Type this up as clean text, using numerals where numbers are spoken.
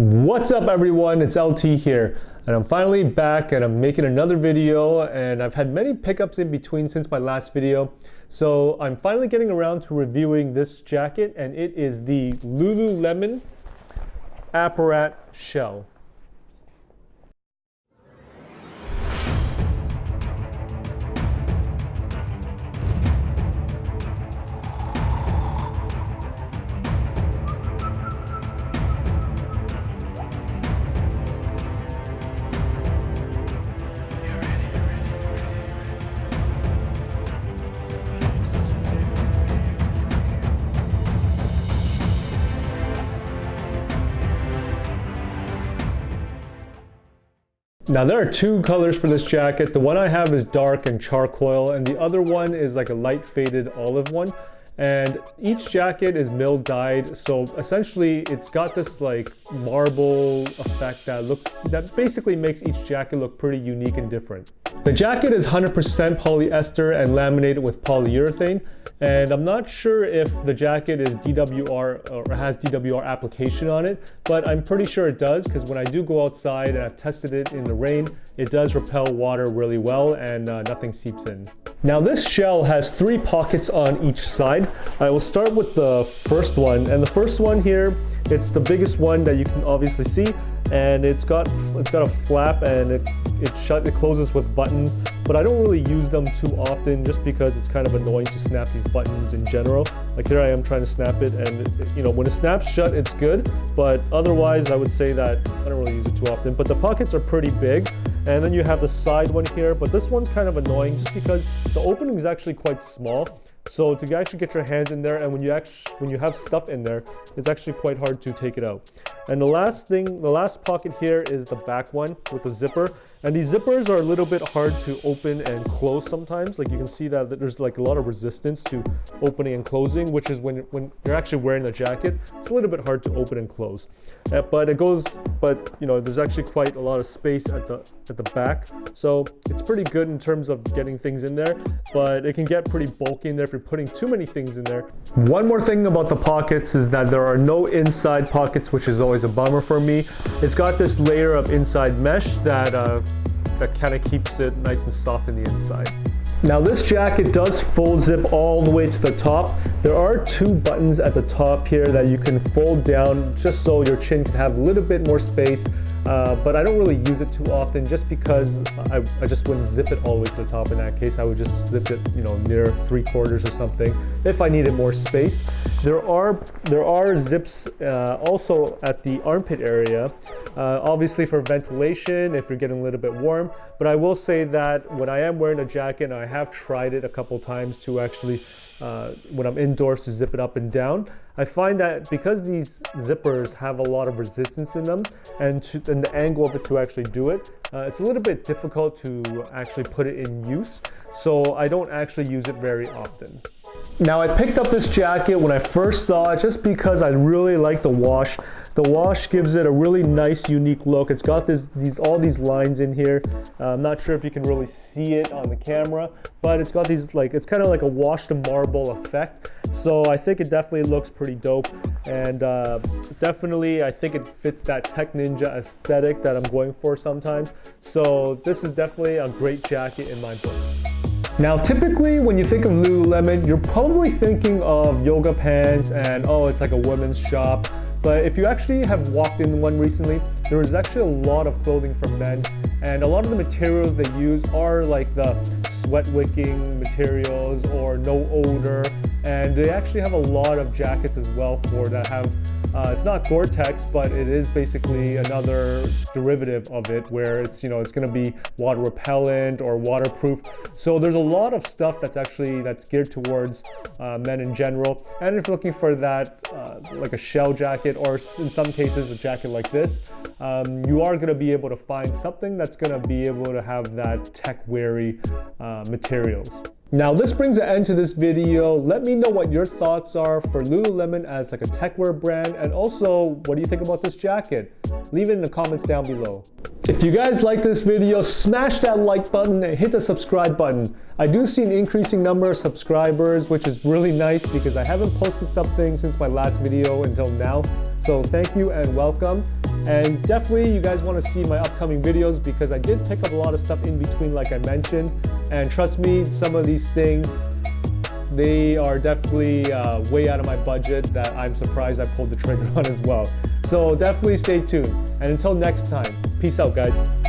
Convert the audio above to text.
What's up everyone, it's LT here and I'm finally back and I'm making another video, and I've had many pickups in between since my last video. So I'm finally getting around to reviewing this jacket, and it is the Lululemon Apparat Shell. Now there are two colors for this jacket. The one I have is dark and charcoal, and the other one is like a light faded olive one. And each jacket is mill dyed, so essentially it's got this like marble effect that basically makes each jacket look pretty unique and different. The jacket is 100% polyester and laminated with polyurethane, and I'm not sure if the jacket is DWR or has DWR application on it, but I'm pretty sure it does, because when I do go outside and I've tested it in the rain, it does repel water really well and nothing seeps in. Now this shell has 3 pockets on each side. I will start with the first one, and the first one here, it's the biggest one that you can obviously see, and it's got a flap, and it closes with buttons, but I don't really use them too often just because it's kind of annoying to snap these buttons in general. Like here I am trying to snap it, and you know, when it snaps shut it's good, but otherwise I would say that I don't really use it too often. But the pockets are pretty big, and then you have the side one here, but this one's kind of annoying just because the opening is actually quite small. So to actually get your hands in there, and when you have stuff in there, it's actually quite hard to take it out. And the last pocket here is the back one with the zipper. And these zippers are a little bit hard to open and close sometimes. Like you can see that there's like a lot of resistance to opening and closing, which is when you're actually wearing the jacket, it's a little bit hard to open and close. But you know, there's actually quite a lot of space at the back. So it's pretty good in terms of getting things in there, but it can get pretty bulky in there if you're putting too many things in there. One more thing about the pockets is that there are no inside pockets, which is always a bummer for me. It's got this layer of inside mesh that kind of keeps it nice and soft in the inside. Now this jacket does full zip all the way to the top. There are 2 buttons at the top here that you can fold down just so your chin can have a little bit more space, but I don't really use it too often just because I just wouldn't zip it all the way to the top. In that case, I would just zip it, you know, near 3/4 or something if I needed more space. There are zips also at the armpit area, obviously for ventilation if you're getting a little bit warm. But I will say that when I am wearing a jacket, and I have tried it a couple times to actually, when I'm indoors, to zip it up and down, I find that because these zippers have a lot of resistance in them, and the angle of it to actually do it, it's a little bit difficult to actually put it in use. So I don't actually use it very often. Now I picked up this jacket when I first saw it just because I really like the wash. The wash gives it a really nice, unique look. It's got all these lines in here. I'm not sure if you can really see it on the camera, but it's got these, it's kind of like a washed marble effect. So I think it definitely looks pretty dope, and definitely I think it fits that Tech Ninja aesthetic that I'm going for sometimes. So this is definitely a great jacket in my book. Now typically when you think of Lululemon, you're probably thinking of yoga pants and, oh, it's like a women's shop. But if you actually have walked in one recently, there is actually a lot of clothing for men, and a lot of the materials they use are like the sweat wicking materials or no odor, and they actually have a lot of jackets as well for that have it's not Gore-Tex, but it is basically another derivative of it, where it's, you know, it's going to be water repellent or waterproof. So there's a lot of stuff that's geared towards men in general. And if you're looking for that like a shell jacket, or in some cases a jacket like this, you are going to be able to find something that's going to be able to have that tech-weary materials. Now this brings an end to this video. Let me know what your thoughts are for Lululemon as like a techwear brand, and also what do you think about this jacket? Leave it in the comments down below. If you guys like this video, smash that like button and hit the subscribe button. I do see an increasing number of subscribers, which is really nice because I haven't posted something since my last video until now. So thank you and welcome. And definitely you guys want to see my upcoming videos because I did pick up a lot of stuff in between like I mentioned. And trust me, some of these things, they are definitely way out of my budget that I'm surprised I pulled the trigger on as well. So definitely stay tuned. And until next time, peace out guys.